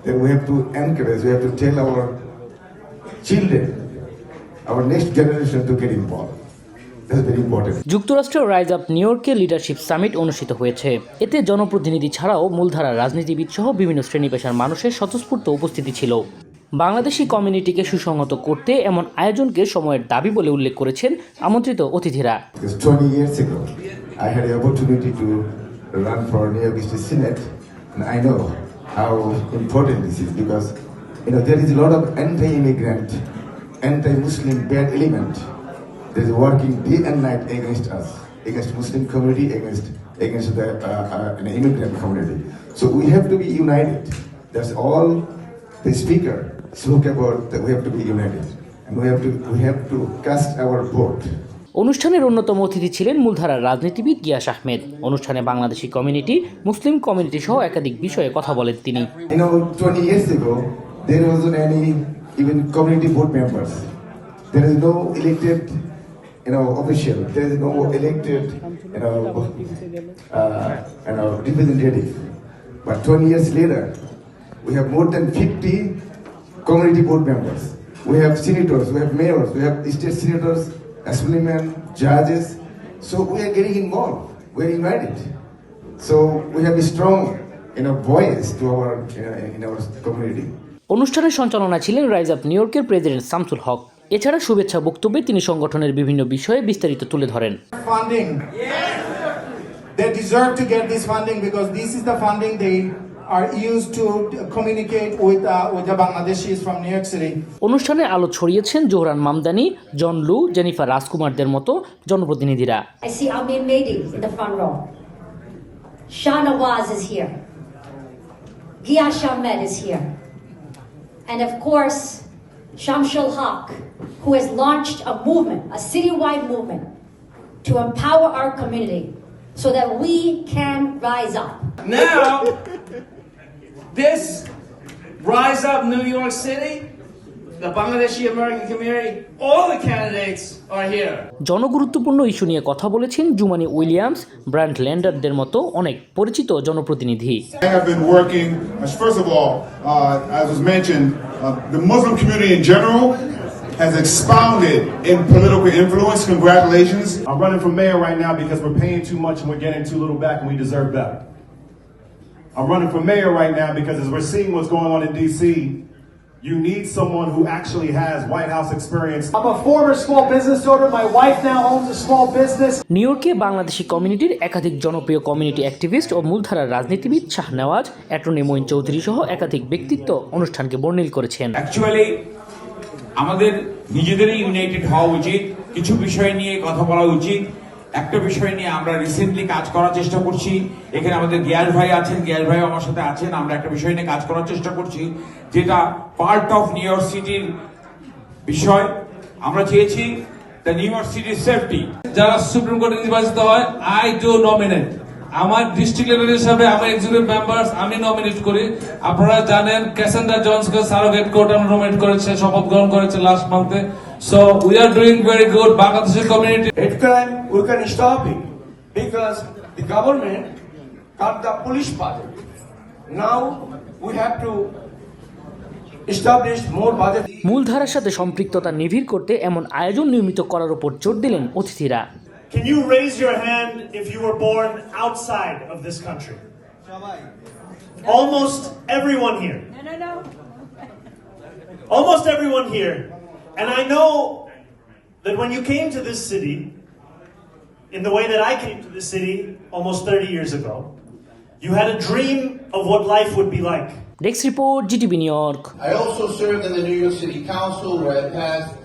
then we have to encourage, we have to tell our children, our next generation to get involved. That's very important. যুক্তরাষ্ট্রের rise up new ইয়র্কে leadership summit অনুষ্ঠিত হয়েছে। এতে জনপ্রতিনিধি ছাড়াও মূলধারার রাজনীতিবিদ সহ বিভিন্ন শ্রেণী পেশার মানুষের স্বতঃস্ফূর্ত উপস্থিতি ছিল। বাংলাদেশি কমিউনিটিকে সুসংহত করতে এমন আয়োজনকে সময়ের দাবি বলে উল্লেখ করেছেন আমন্ত্রিত অতিথিরা। 20 years ago, I had the opportunity to run for New York State Senate, and I know how important this is because there is a lot of anti-immigrant, anti-Muslim bad element that is working day and night against us, against Muslim community, against the immigrant community. So we have to be united. That's all the speaker spoke about, that we have to be united, and we have to cast our vote. অনুষ্ঠানের অন্যতম অতিথি ছিলেন মূলধারার রাজনীতিবিদ গিয়াস আহমেদ। অনুষ্ঠানে Bangladeshi community, Muslim community সহ একাধিক বিষয়ে কথা বলেন তিনি। 20 years ago, there wasn't any even community board members. There is no elected, official. There is no elected, representative. But 20 years later, we have more than 50 community board members. We have senators, we have mayors, we have state senators, assemblymen, judges. So we are getting involved. We are united. So we have a strong, voice to our in our community. অনুষ্ঠানের সঞ্চালনা ছিলেন rise up new ইয়র্কের president Shamsul হক। এছাড়া শুভেচ্ছা বক্তব্যে তিনি সংগঠনের বিভিন্ন বিষয়ে বিস্তারিত তুলে ধরেন। Funding. They deserve to get this funding because this is the funding they are used to communicate with the Bangladeshis from New York City. অনুষ্ঠানে আলো ছড়িয়েছেন জোহরান মামদানি, জন লু, জেনিফার রাজকুমারদের মতো জনপ্রতিনিধিরা। I see Amin Mehdi in the front row. Shah Nawaz is here. Giyas Ahmed is here. And of course, Shamsul Haq, who has launched a movement, a citywide movement, to empower our community so that we can rise up. Now, this Rise Up New York City, the Bangladeshi American community, all the candidates are here. জনগুরুত্বপূর্ণ issue নিয়ে কথা বলেছেন জুমানি Williams, ব্রান্ট ল্যান্ডারদের মতো অনেক পরিচিত জনপ্রতিনিধি। I have been working, first of all, as was mentioned, the Muslim community in general has expounded in political influence. Congratulations. I'm running for mayor right now because we're paying too much and we're getting too little back and we deserve better. I'm running for mayor right now because as we're seeing what's going on in D.C., you need someone who actually has White House experience. I'm a former small business owner. My wife now owns a small business. New ইয়র্কে বাংলাদেশি কমিউনিটির একাধিক জনপ্রিয় community activist ও মূলধারার রাজনীতিবিদ Shahnawaz, attorney Moin Chowdhury সহ একাধিক ব্যক্তিত্ব অনুষ্ঠানকে বর্ণিল করেছেন। অ্যাকচুয়ালি আমাদের নিজেদেরই ইউনাইটেড হওয়া উচিত, কিছু বিষয় নিয়ে কথা বলা উচিত। একটা বিষয় নিয়ে আমরা রিসেন্টলি কাজ করার চেষ্টা করছি। এখানে আমাদের গিয়াস ভাই আছেন, গিয়াস ভাই আমার সাথে আছেন। আমরা একটা বিষয় নিয়ে কাজ করার চেষ্টা করছি যেটা পার্ট অফ নিউ ইয়র্ক সিটির বিষয়। আমরা চেয়েছি দ্য নিউ ইয়র্ক সিটির সেফটি। যারা সুপ্রিম কোর্টে নির্বাচিত হয়, আই ডু নমিনেট। আমার ডিস্ট্রিক্ট লেভেল হিসাবে আমার এক্সিকিউটিভ মেম্বার্স আমি নমিনেট করি। আপনারা জানেন ক্যাসেন্ড্রা জনসকে সারোগেট কোর্ট আমরা নমিনেট করেছে, শপথ গ্রহণ করেছে last মান্থে। So we are doing very good. Bangladeshi community. We can stop it because the government got the police budget. Now we have to establish more budget. মূলধারার সাথে সম্পৃক্ততা নিবিড় করতে এমন আয়োজন নিয়মিত করার উপর জোর দিলেন অতিথিরা। Can you raise your hand if you were born outside of this country? Almost everyone here. No. Almost everyone here. And I know that when you came to this city, in the way that I came to this city almost 30 years ago, you had a dream of what life would be like. Desk report, GTV New York. I also served in the New York City Council where I passed